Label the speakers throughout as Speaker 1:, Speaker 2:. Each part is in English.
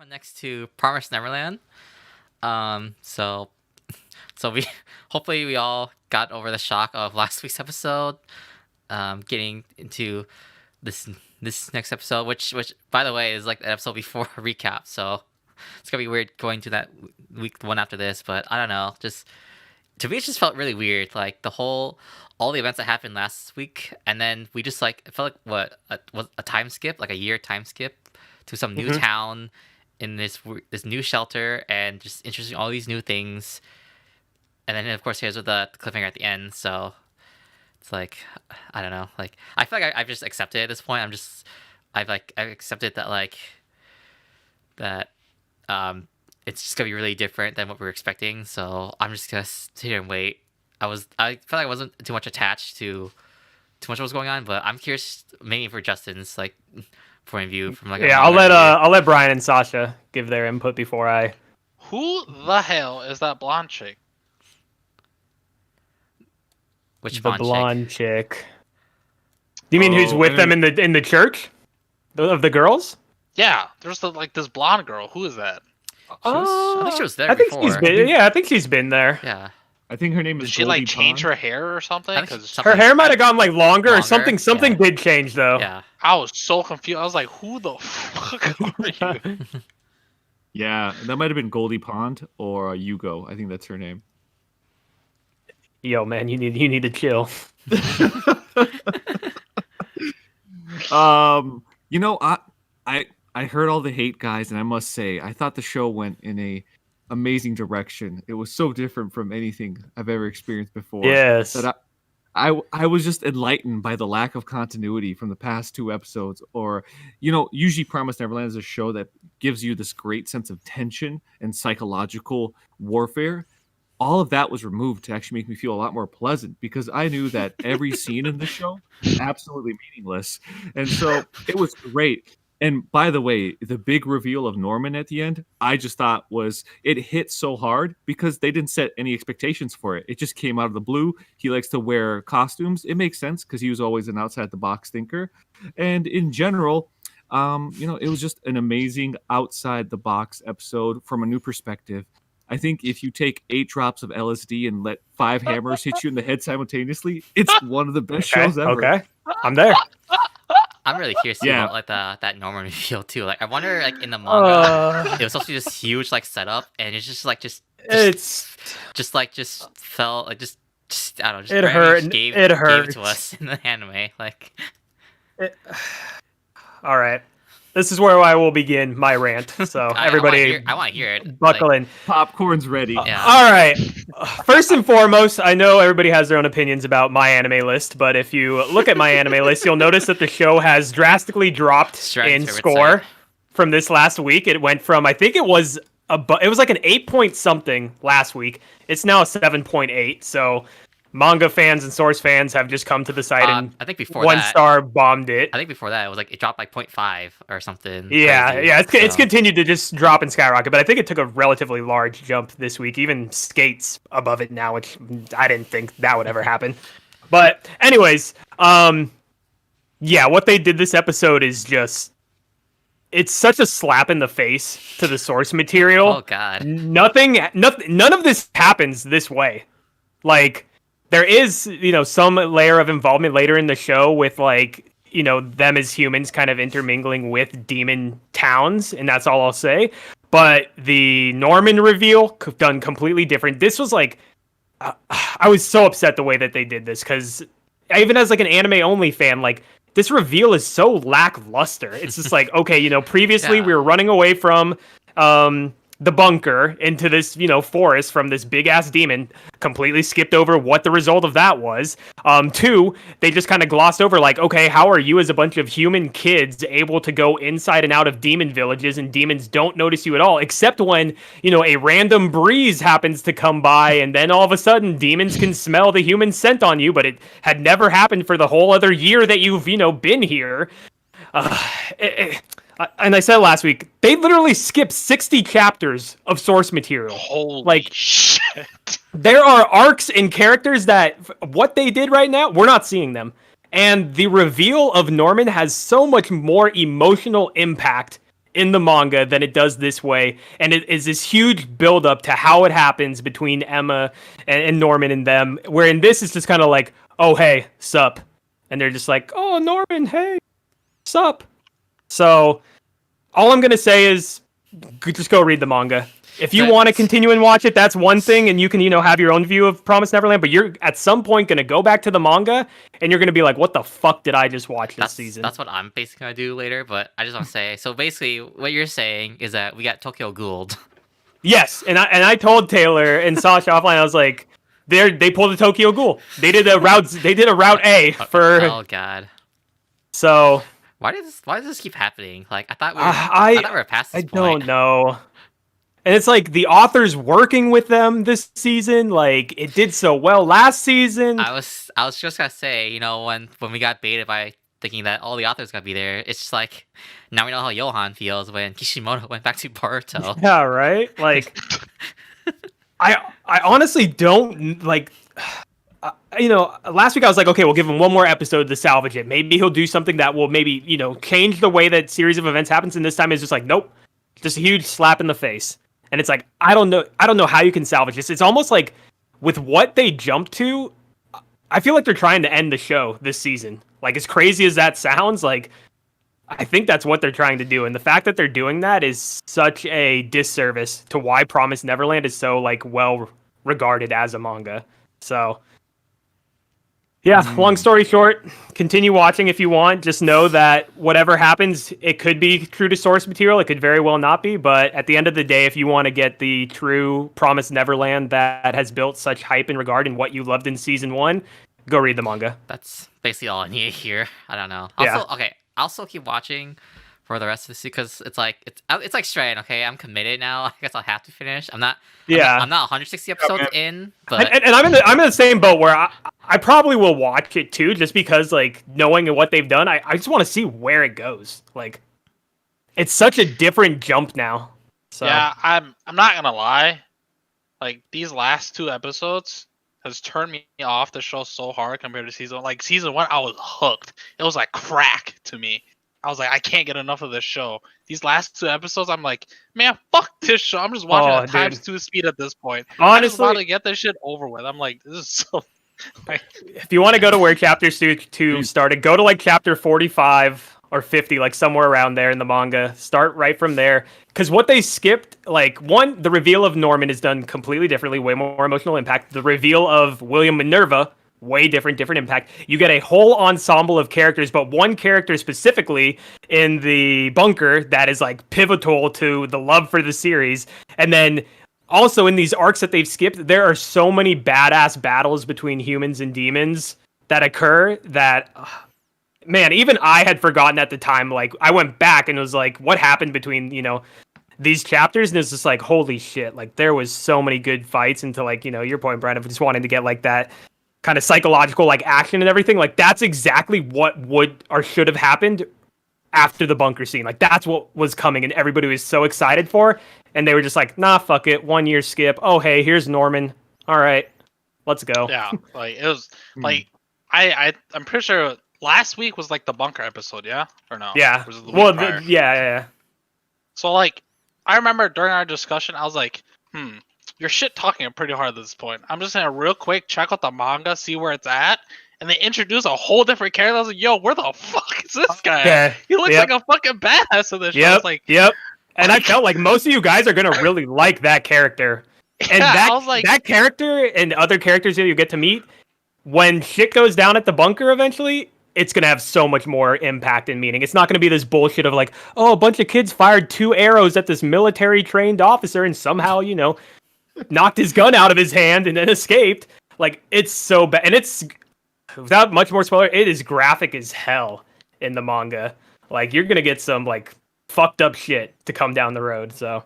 Speaker 1: next to Promised Neverland. So we hopefully we all got over the shock of last week's episode. Getting into this next episode, which by the way is like the episode before a recap. So it's gonna be weird going to that week one after this. But I don't know. Just to me, it just felt really weird. Like all the events that happened last week, and then we just like it felt like was a time skip, like a year time skip to some new town in this new shelter, and just introducing all these new things. And then of course here's with the cliffhanger at the end. So it's like I don't know. Like I feel like I've just accepted at this point. I've accepted that that it's just gonna be really different than what we were expecting. So I'm just gonna sit here and wait. I felt like I wasn't too much attached to too much of what's going on, but I'm curious mainly for Justin's like point of view from like
Speaker 2: I'll let Brian and Sasha give their input before I.
Speaker 3: Who the hell is that blonde chick?
Speaker 1: Which
Speaker 2: blonde chick? Do you mean who's with them in the church? Of the girls?
Speaker 3: Yeah, there's this blonde girl. Who is that?
Speaker 1: I think she was there before.
Speaker 2: I think she's been there.
Speaker 1: Yeah.
Speaker 4: I think her name is.
Speaker 3: Did she like change her hair or something?
Speaker 1: Because
Speaker 2: her hair might have gone like longer or something. Something did change though.
Speaker 1: Yeah.
Speaker 3: I was so confused. I was like, "Who the fuck are you?"
Speaker 4: Yeah, that might have been Goldie Pond or Yugo. I think that's her name.
Speaker 2: Yo, man, you need to chill.
Speaker 4: I heard all the hate, guys, and I must say, I thought the show went in a amazing direction. It was so different from anything I've ever experienced before.
Speaker 2: Yes.
Speaker 4: That I was just enlightened by the lack of continuity from the past two episodes. Or, usually Promised Neverland is a show that gives you this great sense of tension and psychological warfare. All of that was removed to actually make me feel a lot more pleasant, because I knew that every scene in the show was absolutely meaningless. And so it was great. And by the way, the big reveal of Norman at the end, I just thought it hit so hard because they didn't set any expectations for it. It just came out of the blue. He likes to wear costumes. It makes sense because he was always an outside the box thinker. And in general, it was just an amazing outside the box episode from a new perspective. I think if you take 8 drops of LSD and let 5 hammers hit you in the head simultaneously, it's one of the best shows ever.
Speaker 2: Okay, I'm there.
Speaker 1: I'm really curious about like that Norman reveal too. Like I wonder, like in the manga, it was supposed to be this huge like setup, and it's just felt like just I don't know. Just
Speaker 2: it hurt.
Speaker 1: Gave to us in the anime. Like,
Speaker 2: all right. This is where I will begin my rant. So everybody,
Speaker 1: I want to hear it.
Speaker 2: Buckle in.
Speaker 4: Popcorn's ready.
Speaker 1: Yeah.
Speaker 2: All right. First and foremost, I know everybody has their own opinions about my anime list, but if you look at my anime list, you'll notice that the show has drastically dropped in score from this last week. It went from, I think it was like an 8 point something last week. It's now a 7.8. So manga fans and Source fans have just come to the site and
Speaker 1: I think before
Speaker 2: one star bombed it.
Speaker 1: I think before that it was like it dropped by 0.5 or something.
Speaker 2: Yeah, it's continued to just drop and skyrocket, but I think it took a relatively large jump this week. Even Skate's above it now, which I didn't think that would ever happen. But anyways, what they did this episode is it's such a slap in the face to the source material.
Speaker 1: Oh God.
Speaker 2: None of this happens this way. Like, there is, some layer of involvement later in the show with, like, them as humans kind of intermingling with demon towns, and that's all I'll say. But the Norman reveal, done completely different. This was, like, I was so upset the way that they did this, because even as, like, an anime-only fan, like, this reveal is so lackluster. It's just like, okay, previously we were running away from the bunker into this, forest from this big ass demon. Completely skipped over what the result of that was. 2, they just kind of glossed over, like, okay, how are you as a bunch of human kids able to go inside and out of demon villages and demons don't notice you at all, except when, a random breeze happens to come by and then all of a sudden demons can smell the human scent on you, but it had never happened for the whole other year that you've, been here. And I said last week, they literally skipped 60 chapters of source material.
Speaker 3: Holy shit.
Speaker 2: There are arcs and characters that what they did right now, we're not seeing them. And the reveal of Norman has so much more emotional impact in the manga than it does this way, and it is this huge build up to how it happens between Emma and Norman and them. Where in this, it's just kind of like, oh hey, sup, and they're just like, oh Norman, hey, sup. So all I'm gonna say is, just go read the manga. If you want to continue and watch it, that's one thing, and you can, have your own view of Promised Neverland, but you're at some point going to go back to the manga, and you're going to be like, what the fuck did I just watch this season?
Speaker 1: That's what I'm basically going to do later, but I just want to say, so basically, what you're saying is that we got Tokyo Ghouled.
Speaker 2: Yes, and I told Taylor and Sasha offline, I was like, they pulled a Tokyo Ghoul. They did a route A for...
Speaker 1: Oh, God.
Speaker 2: So...
Speaker 1: Why does this keep happening? Like, I thought we were past this point.
Speaker 2: I don't know. And it's like the author's working with them this season. Like, it did so well last season.
Speaker 1: I was just gonna say, when we got baited by thinking that all the authors gonna be there, it's just like now we know how Johan feels when Kishimoto went back to Boruto.
Speaker 2: Yeah, right. Like, I honestly don't like. Last week I was like, okay, we'll give him one more episode to salvage it. Maybe he'll do something that will maybe change the way that series of events happens. And this time it's just like, nope, just a huge slap in the face. And it's like, I don't know how you can salvage this. It's almost like with what they jumped to, I feel like they're trying to end the show this season. Like, as crazy as that sounds, like, I think that's what they're trying to do. And the fact that they're doing that is such a disservice to why Promised Neverland is so, like, well regarded as a manga. So, yeah, long story short, continue watching if you want. Just know that whatever happens, it could be true to source material. It could very well not be. But at the end of the day, if you want to get the true Promised Neverland that has built such hype and regard in what you loved in season 1, go read the manga.
Speaker 1: That's basically all I need to hear. I don't know. Also, okay, I'll still keep watching for the rest of the season because it's like Strain. Okay, I'm committed now. I guess I'll have to finish. I'm not 160 episodes in, but
Speaker 2: and I'm in the same boat where I probably will watch it too, just because, like, knowing what they've done, I just want to see where it goes. Like, it's such a different jump now. So
Speaker 3: yeah, I'm not gonna lie, like, these last 2 episodes has turned me off the show so hard compared to season 1. Like, season 1, I was hooked. It was like crack to me. I was like, I can't get enough of this show. These last 2 episodes, I'm like, man, fuck this show. I'm just watching at times 2 speed at this point. Honestly, I just want to get this shit over with. I'm like, this is so...
Speaker 2: If you want to go to where chapter 2 started, go to, like, chapter 45 or 50, like, somewhere around there in the manga. Start right from there. Because what they skipped, like, one, the reveal of Norman is done completely differently, way more emotional impact. The reveal of William Minerva, way different impact. You get a whole ensemble of characters, but one character specifically in the bunker that is, like, pivotal to the love for the series. And then also in these arcs that they've skipped, there are so many badass battles between humans and demons that occur that, man, even I had forgotten at the time. Like, I went back and was like, what happened between, these chapters? And it's just like, holy shit. Like, there was so many good fights into, like, your point, Brian, of just wanting to get, like, that kind of psychological, like, action and everything. Like, that's exactly what would or should have happened after the bunker scene. Like, that's what was coming and everybody was so excited for. And they were just like, nah, fuck it. 1 year skip. Oh, hey, here's Norman. All right, let's go.
Speaker 3: Yeah, like, it was like, I'm pretty sure last week was, like, the bunker episode, yeah? Or no?
Speaker 2: Yeah.
Speaker 3: Was it the week prior?
Speaker 2: Yeah.
Speaker 3: So, like, I remember during our discussion, I was like, you're shit talking pretty hard at this point. I'm just gonna real quick check out the manga, see where it's at. And they introduce a whole different character. I was like, yo, where the fuck is this guy?
Speaker 2: Yeah.
Speaker 3: He looks like a fucking badass in this show. I was like,
Speaker 2: And I felt like most of you guys are gonna really like that character. And
Speaker 3: I was like,
Speaker 2: that character and other characters that you get to meet, when shit goes down at the bunker eventually, it's going to have so much more impact and meaning. It's not going to be this bullshit of like, oh, a bunch of kids fired 2 arrows at this military-trained officer and somehow, knocked his gun out of his hand and then escaped. Like, it's so bad. And it's, without much more spoiler, it is graphic as hell in the manga. Like, you're going to get some, like, fucked up shit to come down the road. So,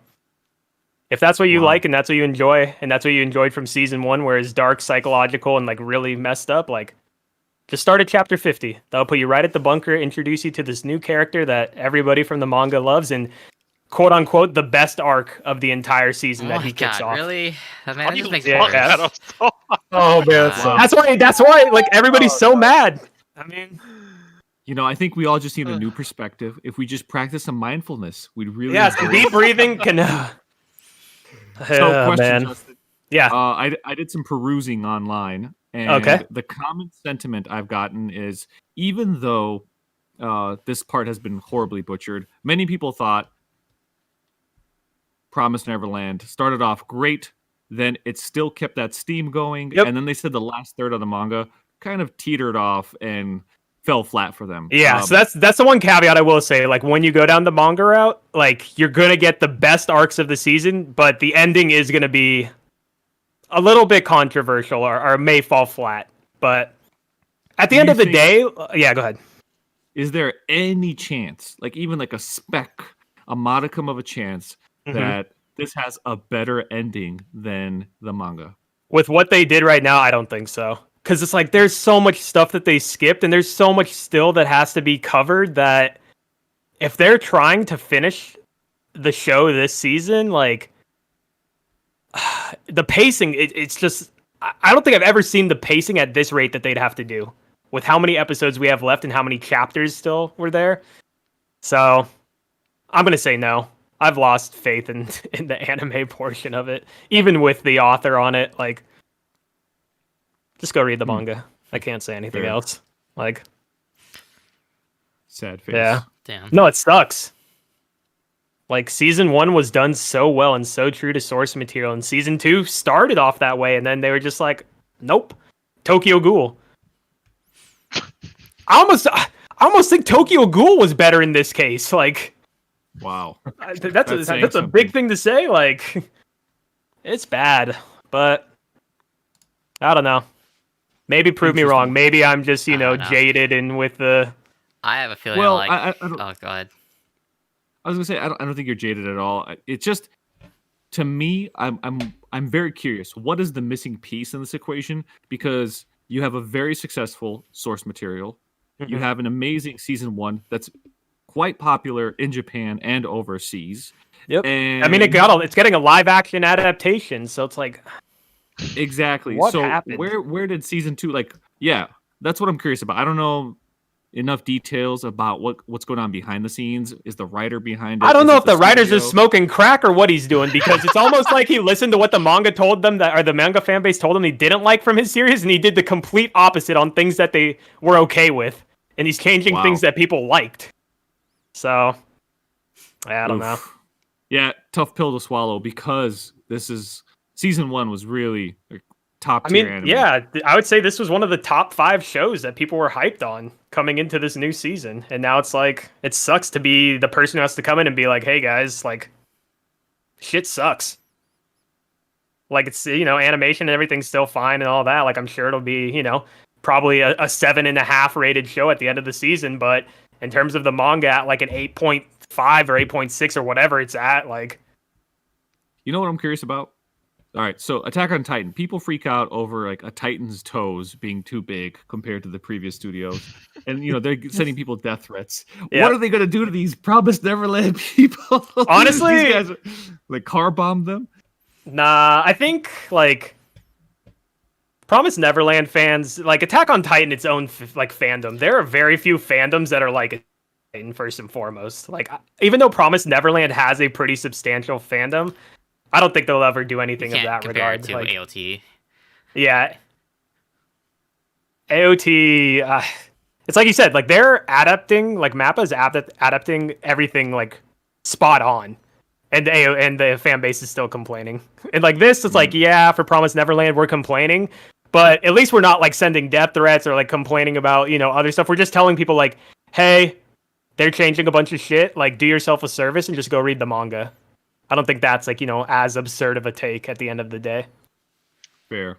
Speaker 2: if that's what you like and that's what you enjoy, and that's what you enjoyed from season 1, where it's dark, psychological, and, like, really messed up, like, just start at chapter 50. That'll put you right at the bunker, introduce you to this new character that everybody from the manga loves, and quote unquote the best arc of the entire season that he kicks off.
Speaker 1: Really? That man just makes
Speaker 2: it
Speaker 1: worse.
Speaker 2: Oh man, that's why like everybody's so mad. I mean,
Speaker 4: I think we all just need a new perspective. If we just practice some mindfulness, we'd really.
Speaker 2: Yeah, some deep breathing can.
Speaker 4: So, question,
Speaker 2: man.
Speaker 4: Justin.
Speaker 2: Yeah.
Speaker 4: I did some perusing online, and
Speaker 2: Okay.
Speaker 4: the common sentiment I've gotten is even though this part has been horribly butchered, many people thought Promised Neverland started off great, then it still kept that steam going,
Speaker 2: Yep.
Speaker 4: and then they said the last third of the manga kind of teetered off and fell flat for them.
Speaker 2: Yeah, so that's the one caveat I will say. Like, when you go down the manga route, like, you're gonna get the best arcs of the season, but the ending is gonna be a little bit controversial or may fall flat. But at the
Speaker 4: Do
Speaker 2: end
Speaker 4: you
Speaker 2: of the
Speaker 4: think-
Speaker 2: day, yeah, go ahead.
Speaker 4: Is there any chance, like even like a speck, a modicum of a chance, that this has a better ending than the manga?
Speaker 2: With what they did right now, I don't think so. Because it's like there's so much stuff that they skipped, and there's so much still that has to be covered that if they're trying to finish the show this season, like the pacing, it's just I don't think I've ever seen the pacing at this rate that they'd have to do with how many episodes we have left and how many chapters still were there. So I'm gonna say no. I've lost faith in the anime portion of it, even with the author on it. Like, just go read the manga. I can't say anything
Speaker 4: Fair.
Speaker 2: else. Like,
Speaker 4: Sad face.
Speaker 2: yeah,
Speaker 1: Damn.
Speaker 2: no, it sucks. Like, season 1 was done so well and so true to source material, and season 2 started off that way, and then they were just like, nope, Tokyo Ghoul. I almost think Tokyo Ghoul was better in this case. Like,
Speaker 4: Wow.
Speaker 2: that's
Speaker 4: saying
Speaker 2: a
Speaker 4: something.
Speaker 2: big thing to say. Like, it's bad, but I don't know. Maybe prove me wrong. Maybe I'm just
Speaker 1: I don't know.
Speaker 2: jaded and with the.
Speaker 1: I have a feeling
Speaker 4: Well,
Speaker 1: like.
Speaker 4: I don't,
Speaker 1: Oh, go ahead.
Speaker 4: I was gonna say I don't think you're jaded at all. It's just to me, I'm very curious. What is the missing piece in this equation? Because you have a very successful source material. You
Speaker 2: Mhm.
Speaker 4: have an amazing season 1 that's quite popular in Japan and overseas.
Speaker 2: Yep.
Speaker 4: And
Speaker 2: I mean, it's getting a live action adaptation, so it's like,
Speaker 4: exactly.
Speaker 2: What
Speaker 4: so
Speaker 2: happened?
Speaker 4: where did season 2 yeah, that's what I'm curious about. I don't know enough details about what's going on behind the scenes. Is the writer behind it?
Speaker 2: I don't
Speaker 4: Is
Speaker 2: know
Speaker 4: it
Speaker 2: if the writer's just
Speaker 4: studio?
Speaker 2: smoking crack or what he's doing, because it's almost like he listened to what the manga told them or the manga fan base told him he didn't like from his series, and he did the complete opposite on things that they were okay with, and he's changing
Speaker 4: Wow.
Speaker 2: things that people liked. So, I don't know.
Speaker 4: Oof. Yeah, tough pill to swallow because this is season 1 was really top
Speaker 2: I
Speaker 4: tier
Speaker 2: mean,
Speaker 4: anime.
Speaker 2: yeah, I would say this was one of the top 5 shows that people were hyped on coming into this new season. And now it's like, it sucks to be the person who has to come in and be like, hey guys, like, shit sucks. Like, it's, animation and everything's still fine and all that. Like, I'm sure it'll be, probably a 7.5 rated show at the end of the season. But in terms of the manga at like an 8.5 or 8.6 or whatever it's at, like,
Speaker 4: You know what I'm curious about? All right, so Attack on Titan. People freak out over like a Titan's toes being too big compared to the previous studios, and they're sending people death threats.
Speaker 2: Yeah.
Speaker 4: What are they gonna do to these Promised Neverland people?
Speaker 2: Honestly-
Speaker 4: these guys like car bomb them.
Speaker 2: nah, I think, like, Promised Neverland fans, like, Attack on Titan, its own, fandom. There are very few fandoms that are, like, Titan, first and foremost. Like, even though Promised Neverland has a pretty substantial fandom, I don't think they'll ever do anything
Speaker 1: You
Speaker 2: of
Speaker 1: can't
Speaker 2: that
Speaker 1: compare
Speaker 2: regard.
Speaker 1: it to
Speaker 2: Like,
Speaker 1: AOT.
Speaker 2: yeah. AOT, it's like you said, like, they're adapting, like, Mappa's adapting everything, like, spot on. And the fan base is still complaining. And like this, it's like, yeah, for Promised Neverland, we're complaining. But at least we're not like sending death threats or like complaining about, other stuff. We're just telling people like, hey, they're changing a bunch of shit. Like, do yourself a service and just go read the manga. I don't think that's like, as absurd of a take at the end of the day.
Speaker 4: Fair.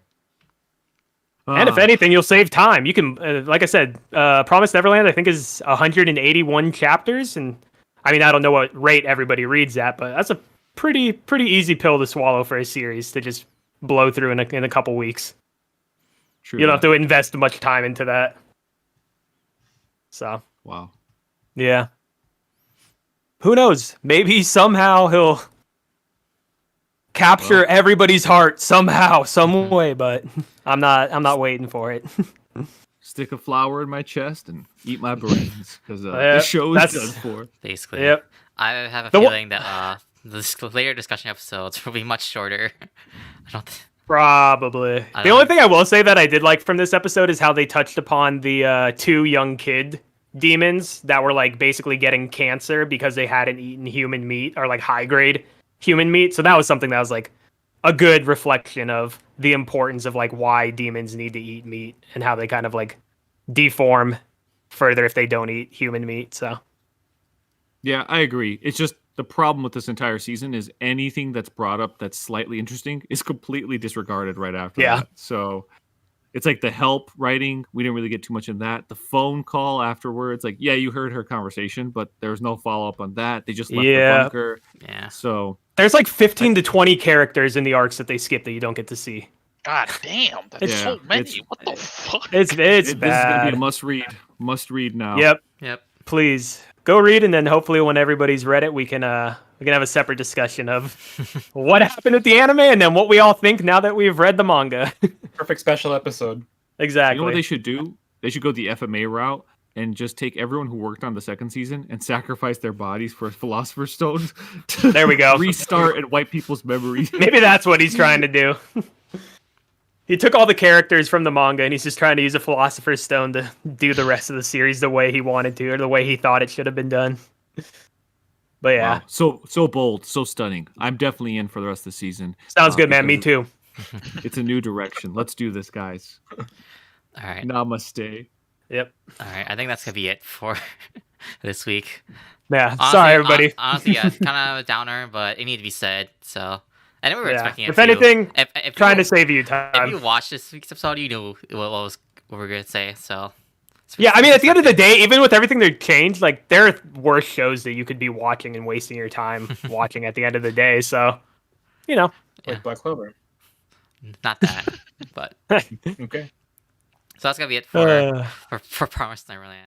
Speaker 2: And if anything, you'll save time. You can, like I said, Promised Neverland, I think, is 181 chapters. And I mean, I don't know what rate everybody reads at, but that's a pretty easy pill to swallow for a series to just blow through in a couple weeks.
Speaker 4: True
Speaker 2: You don't have
Speaker 4: that.
Speaker 2: to invest much time into that. So,
Speaker 4: Wow.
Speaker 2: yeah. Who knows? Maybe somehow he'll capture everybody's heart somehow, some way, but I'm not waiting for it.
Speaker 4: stick a flower in my chest and eat my brains because
Speaker 2: Yeah,
Speaker 4: the show is
Speaker 2: that's-
Speaker 4: done for.
Speaker 1: Basically.
Speaker 2: Yep.
Speaker 1: I have a
Speaker 2: The one-
Speaker 1: feeling that the later discussion episodes will be much shorter. I don't.
Speaker 2: Probably.
Speaker 1: I
Speaker 2: The
Speaker 1: don't
Speaker 2: only
Speaker 1: know.
Speaker 2: thing I will say that I did like from this episode is how they touched upon the 2 young kid demons that were like basically getting cancer because they hadn't eaten human meat or like high grade human meat. So that was something that was like a good reflection of the importance of like why demons need to eat meat and how they kind of like deform further if they don't eat human meat. So
Speaker 4: Yeah, I agree. It's just the problem with this entire season is anything that's brought up that's slightly interesting is completely disregarded right after
Speaker 2: Yeah.
Speaker 4: that. So it's like the help writing. We didn't really get too much in that. The phone call afterwards, like, yeah, you heard her conversation, but there was no follow up on that. They just left the
Speaker 2: Yeah.
Speaker 4: bunker.
Speaker 1: Yeah.
Speaker 4: So
Speaker 2: there's like 15 to 20 characters in the arcs that they skip that you don't get to see.
Speaker 3: God damn, that's
Speaker 2: It's-
Speaker 3: so many.
Speaker 4: it's-
Speaker 3: What the fuck?
Speaker 2: It's
Speaker 4: this is gonna
Speaker 2: bad.
Speaker 4: be a must read. Must read now.
Speaker 2: Yep.
Speaker 1: Yep.
Speaker 2: Please go read, and then hopefully when everybody's read it, we can have a separate discussion of what happened with the anime and then what we all think now that we've read the manga.
Speaker 5: Perfect special episode.
Speaker 2: Exactly.
Speaker 4: You know what they should do? They should go the FMA route and just take everyone who worked on the second season and sacrifice their bodies for Philosopher's Stones to
Speaker 2: There we go.
Speaker 4: restart and wipe people's memories.
Speaker 2: Maybe that's what he's trying to do. He took all the characters from the manga and he's just trying to use a Philosopher's Stone to do the rest of the series the way he wanted to or the way he thought it should have been done. But yeah,
Speaker 4: Wow. So bold, so stunning. I'm definitely in for the rest of the season.
Speaker 2: sounds good, man. Me
Speaker 4: because
Speaker 2: too.
Speaker 4: It's a new direction. Let's do this, guys.
Speaker 1: All right.
Speaker 4: Namaste.
Speaker 2: Yep.
Speaker 1: All right. I think that's gonna be it for this week.
Speaker 2: Yeah.
Speaker 1: Honestly,
Speaker 2: Sorry, everybody.
Speaker 1: Honestly, yeah, it's kind of a downer, but it needed to be said. So, and we were
Speaker 2: Yeah.
Speaker 1: expecting it.
Speaker 2: If
Speaker 1: too.
Speaker 2: anything,
Speaker 1: if
Speaker 2: trying
Speaker 1: you,
Speaker 2: to save you
Speaker 1: if
Speaker 2: time.
Speaker 1: you watched this week's episode, you knew what we were gonna say. So,
Speaker 2: Yeah, I mean, at the end of the day, even with everything they've changed, like there are worse shows that you could be watching and wasting your time watching at the end of the day. So, you know,
Speaker 1: Yeah.
Speaker 5: Like Black Clover.
Speaker 1: not that, but
Speaker 5: Okay.
Speaker 1: so that's gonna be it for
Speaker 2: uh,
Speaker 1: for Promised Neverland.